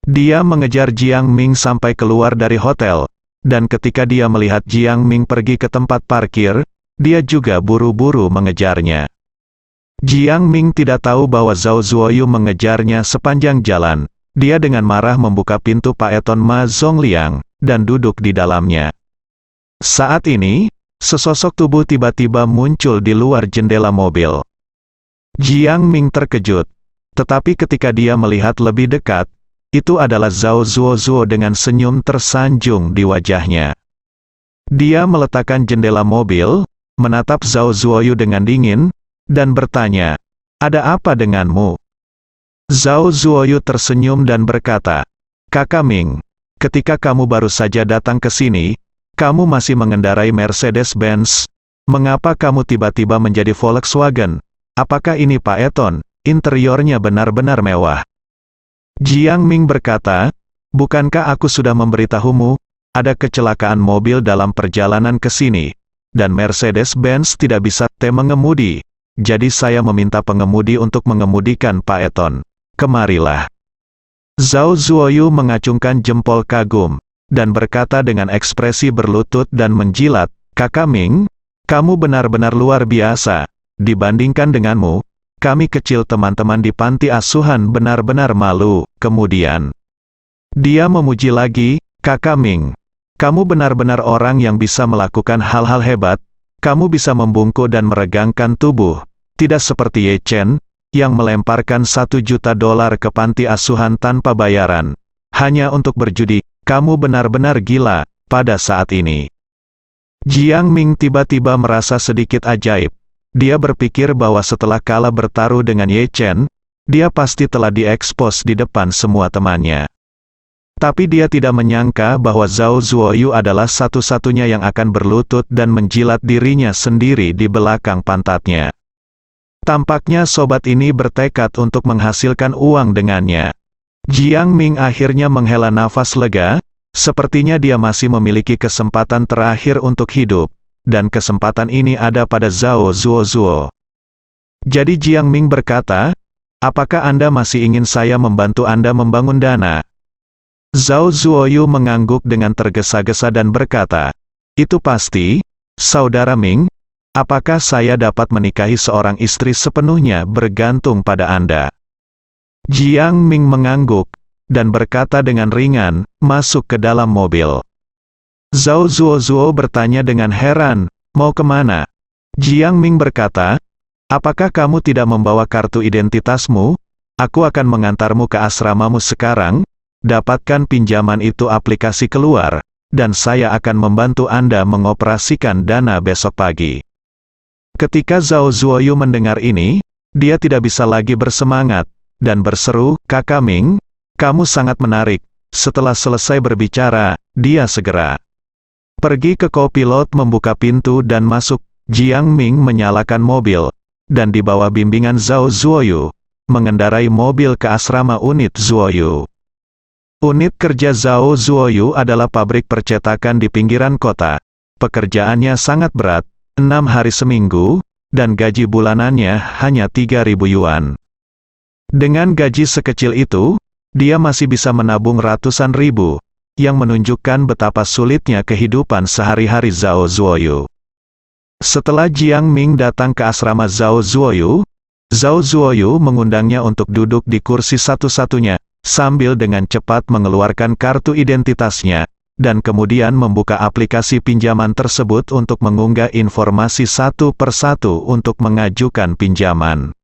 Dia mengejar Jiang Ming sampai keluar dari hotel, dan ketika dia melihat Jiang Ming pergi ke tempat parkir, dia juga buru-buru mengejarnya. Jiang Ming tidak tahu bahwa Zhao Zuoyu mengejarnya sepanjang jalan. Dia dengan marah membuka pintu paeton Ma Zongliang, dan duduk di dalamnya. Saat ini, sesosok tubuh tiba-tiba muncul di luar jendela mobil. Jiang Ming terkejut, tetapi ketika dia melihat lebih dekat, itu adalah Zhao Zuo dengan senyum tersanjung di wajahnya. Dia meletakkan jendela mobil, menatap Zhao Zuoyu dengan dingin, dan bertanya, "Ada apa denganmu?" Zhao Zuoyu tersenyum dan berkata, "Kakak Ming, ketika kamu baru saja datang ke sini, kamu masih mengendarai Mercedes-Benz. Mengapa kamu tiba-tiba menjadi Volkswagen? Apakah ini paeton? Interiornya benar-benar mewah." Jiang Ming berkata, "Bukankah aku sudah memberitahumu, ada kecelakaan mobil dalam perjalanan ke sini, dan Mercedes-Benz tidak bisa mengemudi. Jadi saya meminta pengemudi untuk mengemudikan paeton. Kemarilah." Zhao Zuoyu mengacungkan jempol kagum, dan berkata dengan ekspresi berlutut dan menjilat, "Kakak Ming, kamu benar-benar luar biasa. Dibandingkan denganmu, kami kecil teman-teman di panti asuhan benar-benar malu." Kemudian, dia memuji lagi, "Kakak Ming, kamu benar-benar orang yang bisa melakukan hal-hal hebat. Kamu bisa membungkuk dan meregangkan tubuh. Tidak seperti Ye Chen, yang melemparkan $1 juta ke panti asuhan tanpa bayaran. Hanya untuk berjudi, kamu benar-benar gila, pada saat ini." Jiang Ming tiba-tiba merasa sedikit ajaib. Dia berpikir bahwa setelah kalah bertaruh dengan Ye Chen, dia pasti telah diekspos di depan semua temannya. Tapi dia tidak menyangka bahwa Zhao Zuoyu adalah satu-satunya yang akan berlutut dan menjilat dirinya sendiri di belakang pantatnya. Tampaknya sobat ini bertekad untuk menghasilkan uang dengannya. Jiang Ming akhirnya menghela nafas lega, sepertinya dia masih memiliki kesempatan terakhir untuk hidup, dan kesempatan ini ada pada Zhao Zuozuo. Jadi Jiang Ming berkata, "Apakah Anda masih ingin saya membantu Anda membangun dana?" Zhao Zuoyu mengangguk dengan tergesa-gesa dan berkata, "Itu pasti, Saudara Ming. Apakah saya dapat menikahi seorang istri sepenuhnya bergantung pada Anda?" Jiang Ming mengangguk, dan berkata dengan ringan, masuk ke dalam mobil. Zhao Zuozuo bertanya dengan heran, "Mau kemana?" Jiang Ming berkata, "Apakah kamu tidak membawa kartu identitasmu? Aku akan mengantarmu ke asramamu sekarang. Dapatkan pinjaman itu aplikasi keluar, dan saya akan membantu Anda mengoperasikan dana besok pagi." Ketika Zhao Zuoyu mendengar ini, dia tidak bisa lagi bersemangat, dan berseru, "Kakak Ming, kamu sangat menarik." Setelah selesai berbicara, dia segera pergi ke kopilot membuka pintu dan masuk. Jiang Ming menyalakan mobil, dan di bawah bimbingan Zhao Zuoyu, mengendarai mobil ke asrama unit Zuoyu. Unit kerja Zhao Zuoyu adalah pabrik percetakan di pinggiran kota. Pekerjaannya sangat berat, 6 hari seminggu, dan gaji bulanannya hanya 3.000 yuan. Dengan gaji sekecil itu, dia masih bisa menabung ratusan ribu, yang menunjukkan betapa sulitnya kehidupan sehari-hari Zhao Zuoyu. Setelah Jiang Ming datang ke asrama Zhao Zuoyu mengundangnya untuk duduk di kursi satu-satunya, sambil dengan cepat mengeluarkan kartu identitasnya, dan kemudian membuka aplikasi pinjaman tersebut untuk mengunggah informasi satu persatu untuk mengajukan pinjaman.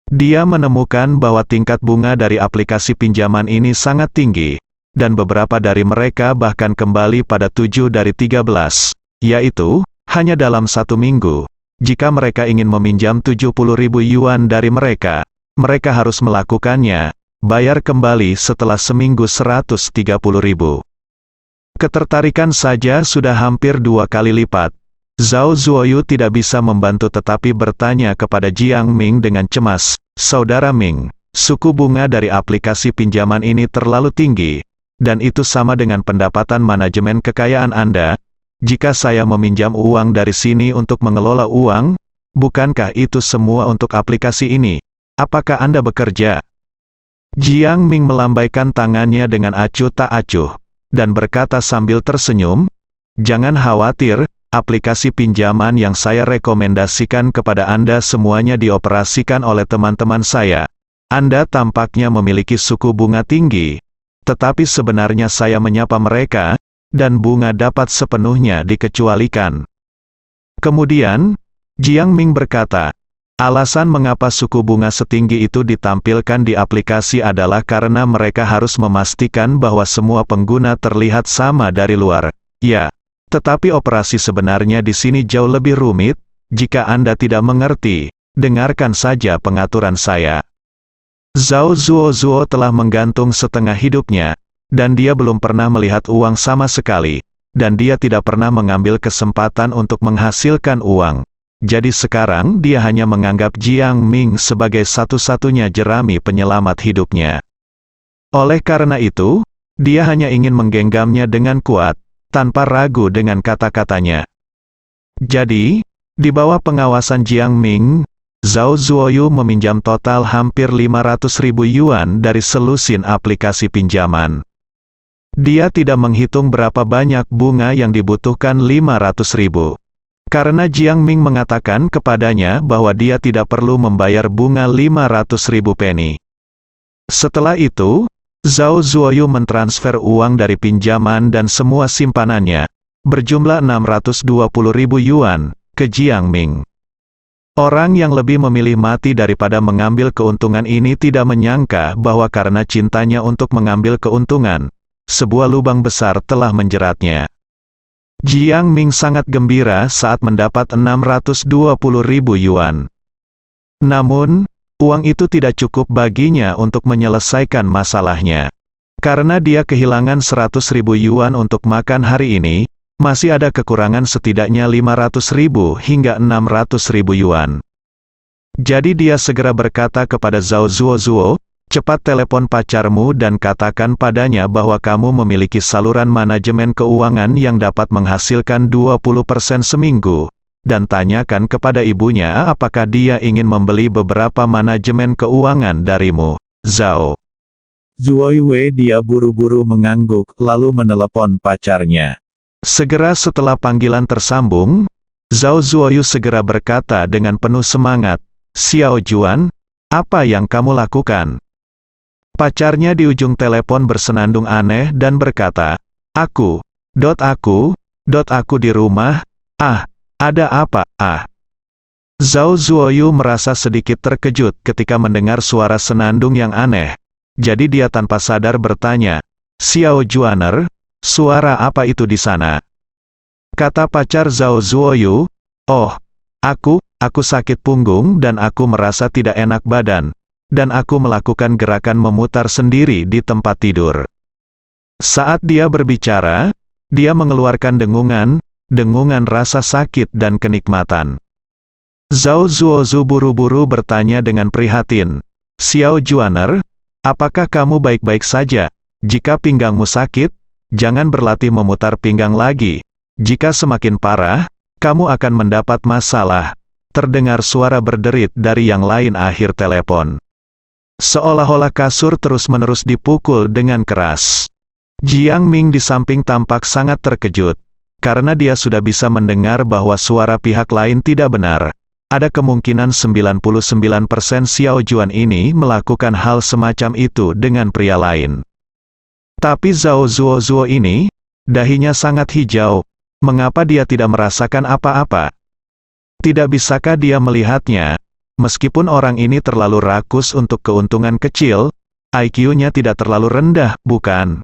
Dia menemukan bahwa tingkat bunga dari aplikasi pinjaman ini sangat tinggi, dan beberapa dari mereka bahkan kembali pada 7 dari 13, yaitu, hanya dalam 1 minggu. Jika mereka ingin meminjam 70.000 yuan dari mereka harus melakukannya, bayar kembali setelah seminggu 130.000. Ketertarikan saja sudah hampir 2 kali lipat. Zhao Zuoyu tidak bisa membantu tetapi bertanya kepada Jiang Ming dengan cemas, "Saudara Ming, suku bunga dari aplikasi pinjaman ini terlalu tinggi, dan itu sama dengan pendapatan manajemen kekayaan Anda. Jika saya meminjam uang dari sini untuk mengelola uang, bukankah itu semua untuk aplikasi ini? Apakah Anda bekerja?" Jiang Ming melambaikan tangannya dengan acuh tak acuh, dan berkata sambil tersenyum, "Jangan khawatir, aplikasi pinjaman yang saya rekomendasikan kepada Anda semuanya dioperasikan oleh teman-teman saya. Anda tampaknya memiliki suku bunga tinggi, tetapi sebenarnya saya menyapa mereka, dan bunga dapat sepenuhnya dikecualikan." Kemudian, Jiang Ming berkata, alasan mengapa suku bunga setinggi itu ditampilkan di aplikasi adalah karena mereka harus memastikan bahwa semua pengguna terlihat sama dari luar. Ya, tetapi operasi sebenarnya di sini jauh lebih rumit. Jika Anda tidak mengerti, dengarkan saja pengaturan saya. Zhao Zuozuo telah menggantung setengah hidupnya, dan dia belum pernah melihat uang sama sekali, dan dia tidak pernah mengambil kesempatan untuk menghasilkan uang. Jadi sekarang dia hanya menganggap Jiang Ming sebagai satu-satunya jerami penyelamat hidupnya. Oleh karena itu, dia hanya ingin menggenggamnya dengan kuat, tanpa ragu dengan kata-katanya. Jadi, di bawah pengawasan Jiang Ming, Zhao Zuoyu meminjam total hampir 500.000 yuan dari selusin aplikasi pinjaman. Dia tidak menghitung berapa banyak bunga yang dibutuhkan 500.000. Karena Jiang Ming mengatakan kepadanya bahwa dia tidak perlu membayar bunga 500.000 penny. Setelah itu, Zhao Zuoyu mentransfer uang dari pinjaman dan semua simpanannya, berjumlah 620.000 yuan, ke Jiang Ming. Orang yang lebih memilih mati daripada mengambil keuntungan ini tidak menyangka bahwa karena cintanya untuk mengambil keuntungan, sebuah lubang besar telah menjeratnya. Jiang Ming sangat gembira saat mendapat 620.000 yuan. Namun, uang itu tidak cukup baginya untuk menyelesaikan masalahnya. Karena dia kehilangan 100.000 yuan untuk makan hari ini, masih ada kekurangan setidaknya 500.000 hingga 600.000 yuan. Jadi dia segera berkata kepada Zhao Zuozuo, "Cepat telepon pacarmu dan katakan padanya bahwa kamu memiliki saluran manajemen keuangan yang dapat menghasilkan 20% seminggu, dan tanyakan kepada ibunya apakah dia ingin membeli beberapa manajemen keuangan darimu, Zhao." Zuoyue dia buru-buru mengangguk, lalu menelepon pacarnya. Segera setelah panggilan tersambung, Zhao Zuoyu segera berkata dengan penuh semangat, "Xiao Juan, apa yang kamu lakukan?" Pacarnya di ujung telepon bersenandung aneh dan berkata, Aku di rumah, ada apa, Zhao Zuoyu merasa sedikit terkejut ketika mendengar suara senandung yang aneh. Jadi dia tanpa sadar bertanya, "Xiao Juaner, suara apa itu di sana?" Kata pacar Zhao Zuoyu, "Oh, aku sakit punggung dan aku merasa tidak enak badan. Dan aku melakukan gerakan memutar sendiri di tempat tidur." Saat dia berbicara, dia mengeluarkan dengungan rasa sakit dan kenikmatan. Zhao Zuozu buru-buru bertanya dengan prihatin, "Xiao Juaner, apakah kamu baik-baik saja? Jika pinggangmu sakit, jangan berlatih memutar pinggang lagi. Jika semakin parah, kamu akan mendapat masalah." Terdengar suara berderit dari yang lain akhir telepon. Seolah-olah kasur terus-menerus dipukul dengan keras. Jiang Ming di samping tampak sangat terkejut. Karena dia sudah bisa mendengar bahwa suara pihak lain tidak benar. Ada kemungkinan 99% Xiao Juan ini melakukan hal semacam itu dengan pria lain. Tapi Zhao Zuozuo ini, dahinya sangat hijau. Mengapa dia tidak merasakan apa-apa? Tidak bisakah dia melihatnya? Meskipun orang ini terlalu rakus untuk keuntungan kecil, IQ-nya tidak terlalu rendah, bukan?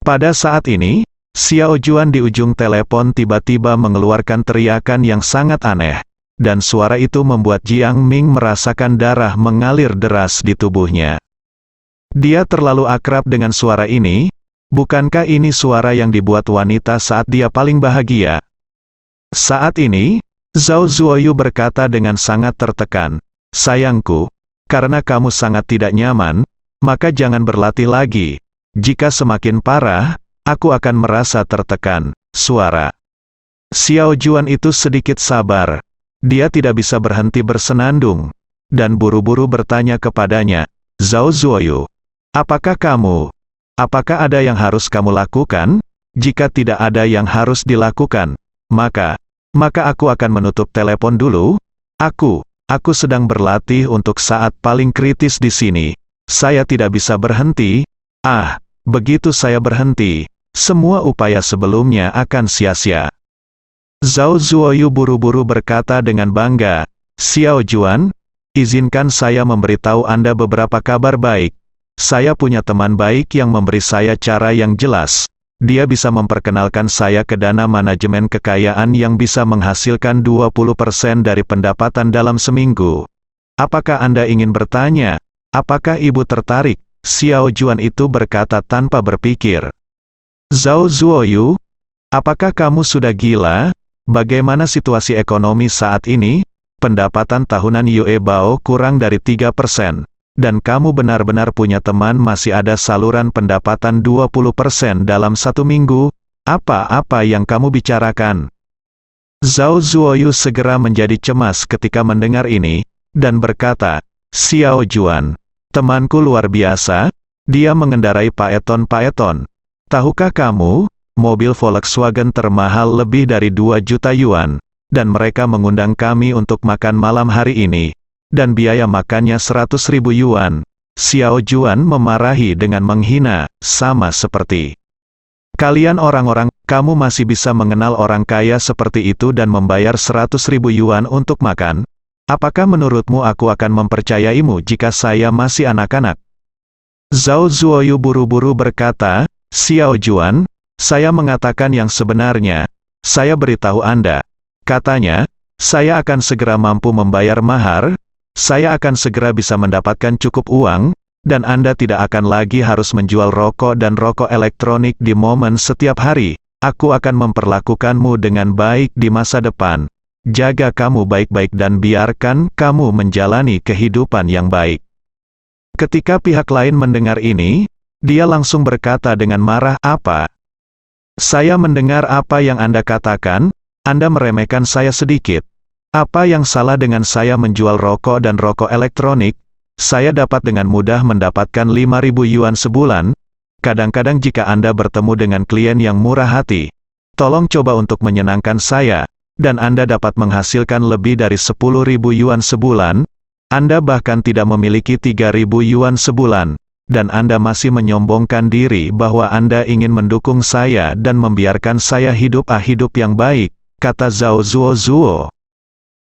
Pada saat ini, Xiao Juan di ujung telepon tiba-tiba mengeluarkan teriakan yang sangat aneh, dan suara itu membuat Jiang Ming merasakan darah mengalir deras di tubuhnya. Dia terlalu akrab dengan suara ini, bukankah ini suara yang dibuat wanita saat dia paling bahagia? Saat ini, Zhao Zuoyu berkata dengan sangat tertekan, "Sayangku, karena kamu sangat tidak nyaman, maka jangan berlatih lagi. Jika semakin parah, aku akan merasa tertekan." Suara Xiao Juan itu sedikit sabar. Dia tidak bisa berhenti bersenandung, dan buru-buru bertanya kepadanya, "Zhao Zuoyu, apakah ada yang harus kamu lakukan? Jika tidak ada yang harus dilakukan, maka aku akan menutup telepon dulu. Aku sedang berlatih untuk saat paling kritis di sini. Saya tidak bisa berhenti. Begitu saya berhenti, semua upaya sebelumnya akan sia-sia." Zhao Zuoyu buru-buru berkata dengan bangga, "Xiao Juan, izinkan saya memberitahu Anda beberapa kabar baik. Saya punya teman baik yang memberi saya cara yang jelas. Dia bisa memperkenalkan saya ke dana manajemen kekayaan yang bisa menghasilkan 20% dari pendapatan dalam seminggu. Apakah Anda ingin bertanya? Apakah Ibu tertarik?" Xiao Juan itu berkata tanpa berpikir. "Zhao Zuoyu, apakah kamu sudah gila? Bagaimana situasi ekonomi saat ini? Pendapatan tahunan Yue Bao kurang dari 3%. Dan kamu benar-benar punya teman masih ada saluran pendapatan 20% dalam satu minggu? Apa yang kamu bicarakan?" Zhao Zuoyu segera menjadi cemas ketika mendengar ini, dan berkata, "Xiao Juan, temanku luar biasa, dia mengendarai Phaeton. Tahukah kamu, mobil Volkswagen termahal lebih dari 2 juta yuan, dan mereka mengundang kami untuk makan malam hari ini, dan biaya makannya 100.000 yuan. Xiao Juan memarahi dengan menghina, sama seperti kalian orang-orang, kamu masih bisa mengenal orang kaya seperti itu dan membayar 100.000 yuan untuk makan? Apakah menurutmu aku akan mempercayaimu jika saya masih anak-anak? Zhao Zuoyu buru-buru berkata, Xiao Juan, saya mengatakan yang sebenarnya, saya beritahu Anda. Katanya, saya akan segera mampu membayar mahar, saya akan segera bisa mendapatkan cukup uang, dan Anda tidak akan lagi harus menjual rokok dan rokok elektronik di momen setiap hari. Aku akan memperlakukanmu dengan baik di masa depan. Jaga kamu baik-baik dan biarkan kamu menjalani kehidupan yang baik. Ketika pihak lain mendengar ini, dia langsung berkata dengan marah, "Apa? Saya mendengar apa yang Anda katakan, Anda meremehkan saya sedikit. Apa yang salah dengan saya menjual rokok dan rokok elektronik? Saya dapat dengan mudah mendapatkan 5.000 yuan sebulan. Kadang-kadang jika Anda bertemu dengan klien yang murah hati, tolong coba untuk menyenangkan saya, dan Anda dapat menghasilkan lebih dari 10.000 yuan sebulan. Anda bahkan tidak memiliki 3.000 yuan sebulan, dan Anda masih menyombongkan diri bahwa Anda ingin mendukung saya dan membiarkan saya hidup yang baik," kata Zhao Zuo.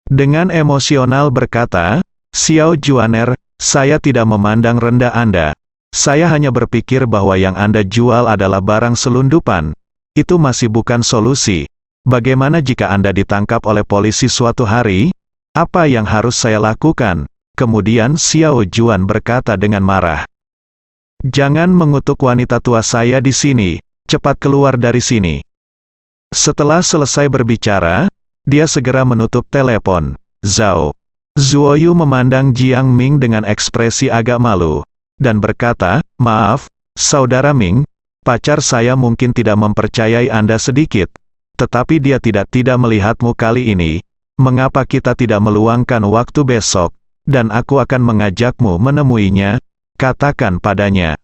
Dengan emosional berkata, "Xiao Juaner, saya tidak memandang rendah Anda. Saya hanya berpikir bahwa yang Anda jual adalah barang selundupan. Itu masih bukan solusi. Bagaimana jika Anda ditangkap oleh polisi suatu hari? Apa yang harus saya lakukan?" Kemudian Xiao Juan berkata dengan marah, "Jangan mengutuk wanita tua saya di sini, cepat keluar dari sini." Setelah selesai berbicara, dia segera menutup telepon. Zhao Zuoyu memandang Jiang Ming dengan ekspresi agak malu, dan berkata, "Maaf, Saudara Ming, pacar saya mungkin tidak mempercayai Anda sedikit, tetapi dia tidak melihatmu kali ini. Mengapa kita tidak meluangkan waktu besok, dan aku akan mengajakmu menemuinya? Katakan padanya."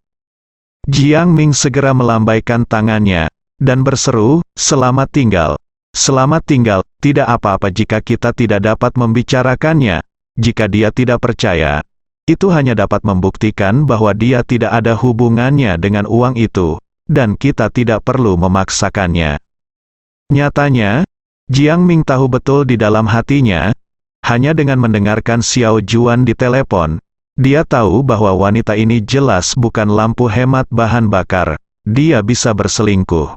Jiang Ming segera melambaikan tangannya, dan berseru, "Selamat tinggal. Selamat tinggal, tidak apa-apa jika kita tidak dapat membicarakannya. Jika dia tidak percaya, itu hanya dapat membuktikan bahwa dia tidak ada hubungannya dengan uang itu, dan kita tidak perlu memaksakannya." Nyatanya, Jiang Ming tahu betul di dalam hatinya, hanya dengan mendengarkan Xiao Juan di telepon, dia tahu bahwa wanita ini jelas bukan lampu hemat bahan bakar, dia bisa berselingkuh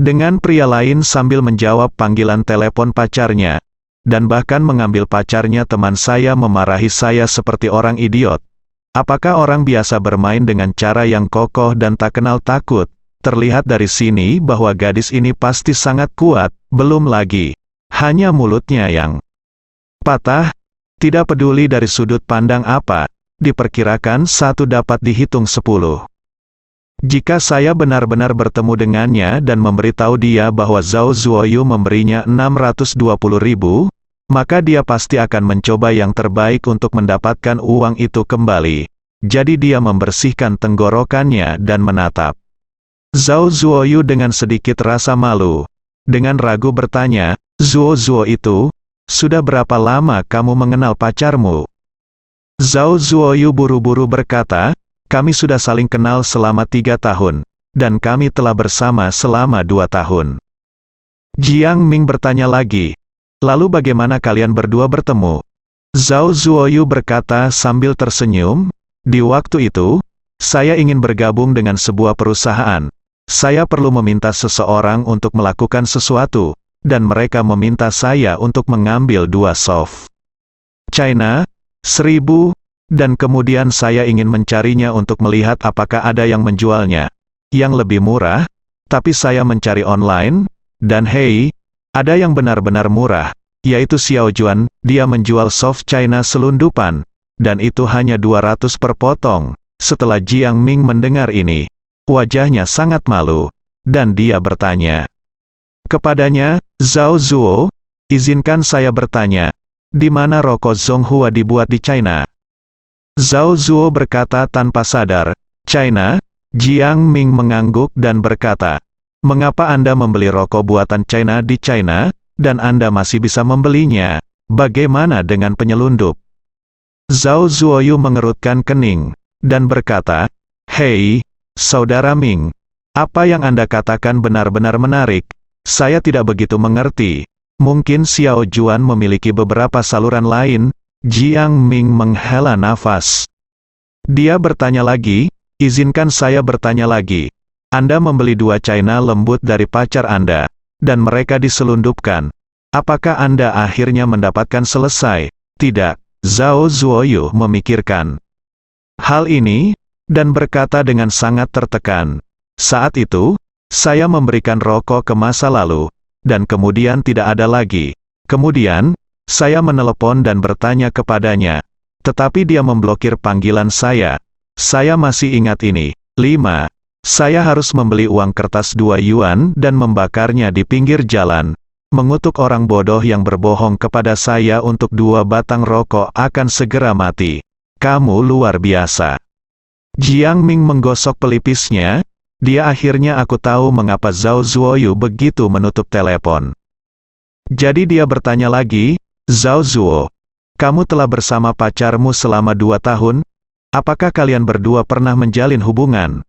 dengan pria lain sambil menjawab panggilan telepon pacarnya, dan bahkan mengambil pacarnya. "Teman saya memarahi saya seperti orang idiot. Apakah orang biasa bermain dengan cara yang kokoh dan tak kenal takut? Terlihat dari sini bahwa gadis ini pasti sangat kuat, belum lagi hanya mulutnya yang patah. Tidak peduli dari sudut pandang apa, diperkirakan 1 dapat dihitung 10. Jika saya benar-benar bertemu dengannya dan memberitahu dia bahwa Zhao Zuoyu memberinya 620.000, maka dia pasti akan mencoba yang terbaik untuk mendapatkan uang itu kembali." Jadi dia membersihkan tenggorokannya dan menatap Zhao Zuoyu dengan sedikit rasa malu. Dengan ragu bertanya, "Zuo itu, sudah berapa lama kamu mengenal pacarmu?" Zhao Zuoyu buru-buru berkata, "Kami sudah saling kenal selama 3 tahun, dan kami telah bersama selama 2 tahun." Jiang Ming bertanya lagi, "Lalu bagaimana kalian berdua bertemu?" Zhao Zuoyu berkata sambil tersenyum, "Di waktu itu, saya ingin bergabung dengan sebuah perusahaan. Saya perlu meminta seseorang untuk melakukan sesuatu, dan mereka meminta saya untuk mengambil 2 soft China 1000, dan kemudian saya ingin mencarinya untuk melihat apakah ada yang menjualnya yang lebih murah, tapi saya mencari online, dan hei, ada yang benar-benar murah, yaitu Xiao Juan. Dia menjual soft China selundupan, dan itu hanya 200 per potong." Setelah Jiang Ming mendengar ini, wajahnya sangat malu, dan dia bertanya kepadanya, "Zhao Zuo, izinkan saya bertanya, Di mana rokok Zonghua dibuat di China? Zhao Zuo berkata tanpa sadar, China? Jiang Ming mengangguk dan berkata, mengapa Anda membeli rokok buatan China di China, dan Anda masih bisa membelinya? Bagaimana dengan penyelundup? Zhao Zuoyu mengerutkan kening, dan berkata, hei, Saudara Ming, apa yang Anda katakan benar-benar menarik. Saya tidak begitu mengerti. Mungkin Xiao Juan memiliki beberapa saluran lain. Jiang Ming menghela nafas. Dia bertanya lagi, izinkan saya bertanya lagi. Anda membeli 2 China lembut dari pacar Anda, dan mereka diselundupkan. Apakah Anda akhirnya mendapatkan selesai? Tidak, Zhao Zuoyu memikirkan hal ini, dan berkata dengan sangat tertekan. Saat itu, saya memberikan rokok ke masa lalu, dan kemudian tidak ada lagi. Kemudian, saya menelepon dan bertanya kepadanya. Tetapi dia memblokir panggilan saya. Saya masih ingat ini. 5. Saya harus membeli uang kertas 2 yuan dan membakarnya di pinggir jalan. Mengutuk orang bodoh yang berbohong kepada saya untuk 2 batang rokok akan segera mati. Kamu luar biasa. Jiang Ming menggosok pelipisnya. Dia akhirnya aku tahu mengapa Zhao Zuoyu begitu menutup telepon. Jadi dia bertanya lagi, Zhao Zuo, kamu telah bersama pacarmu selama 2 tahun? Apakah kalian berdua pernah menjalin hubungan?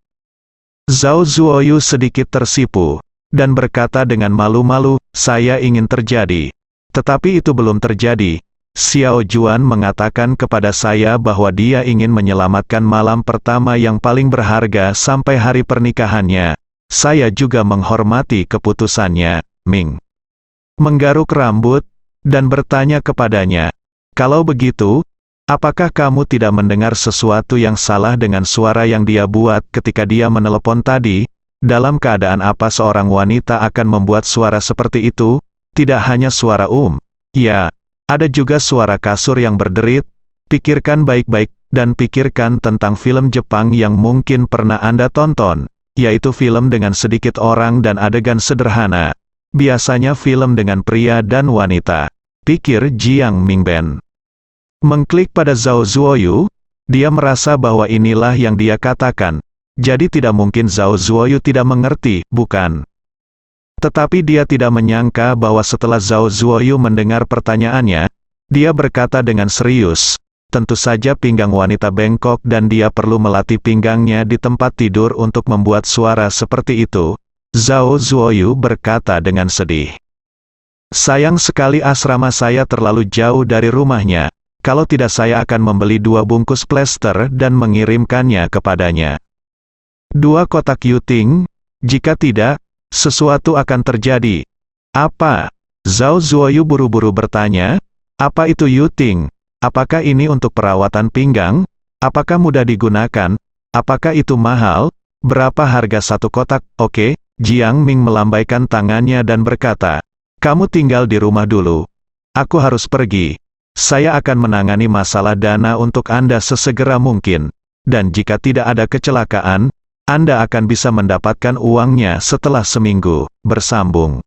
Zhao Zuoyu sedikit tersipu, dan berkata dengan malu-malu, saya ingin terjadi. Tetapi itu belum terjadi. Xiao Juan mengatakan kepada saya bahwa dia ingin menyelamatkan malam pertama yang paling berharga sampai hari pernikahannya. Saya juga menghormati keputusannya, Ming. Menggaruk rambut, dan bertanya kepadanya, kalau begitu, apakah kamu tidak mendengar sesuatu yang salah dengan suara yang dia buat ketika dia menelepon tadi? Dalam keadaan apa seorang wanita akan membuat suara seperti itu? Tidak hanya suara ya. Ada juga suara kasur yang berderit. Pikirkan baik-baik, dan pikirkan tentang film Jepang yang mungkin pernah Anda tonton, yaitu film dengan sedikit orang dan adegan sederhana. Biasanya film dengan pria dan wanita. Pikir Jiang Mingben. Mengklik pada Zhao Zuoyu, dia merasa bahwa inilah yang dia katakan. Jadi tidak mungkin Zhao Zuoyu tidak mengerti, bukan? Tetapi dia tidak menyangka bahwa setelah Zhao Zuoyu mendengar pertanyaannya, dia berkata dengan serius, tentu saja pinggang wanita bengkok dan dia perlu melatih pinggangnya di tempat tidur untuk membuat suara seperti itu. Zhao Zuoyu berkata dengan sedih. Sayang sekali asrama saya terlalu jauh dari rumahnya. Kalau tidak saya akan membeli 2 bungkus plester dan mengirimkannya kepadanya. 2 kotak yuting? Jika tidak, sesuatu akan terjadi. Apa? Zhao Zuoyu buru-buru bertanya. Apa itu yuting? Apakah ini untuk perawatan pinggang? Apakah mudah digunakan? Apakah itu mahal? Berapa harga 1 kotak? Oke, Jiang Ming melambaikan tangannya dan berkata, kamu tinggal di rumah dulu. Aku harus pergi. Saya akan menangani masalah dana untuk Anda sesegera mungkin. Dan jika tidak ada kecelakaan, Anda akan bisa mendapatkan uangnya setelah seminggu. Bersambung.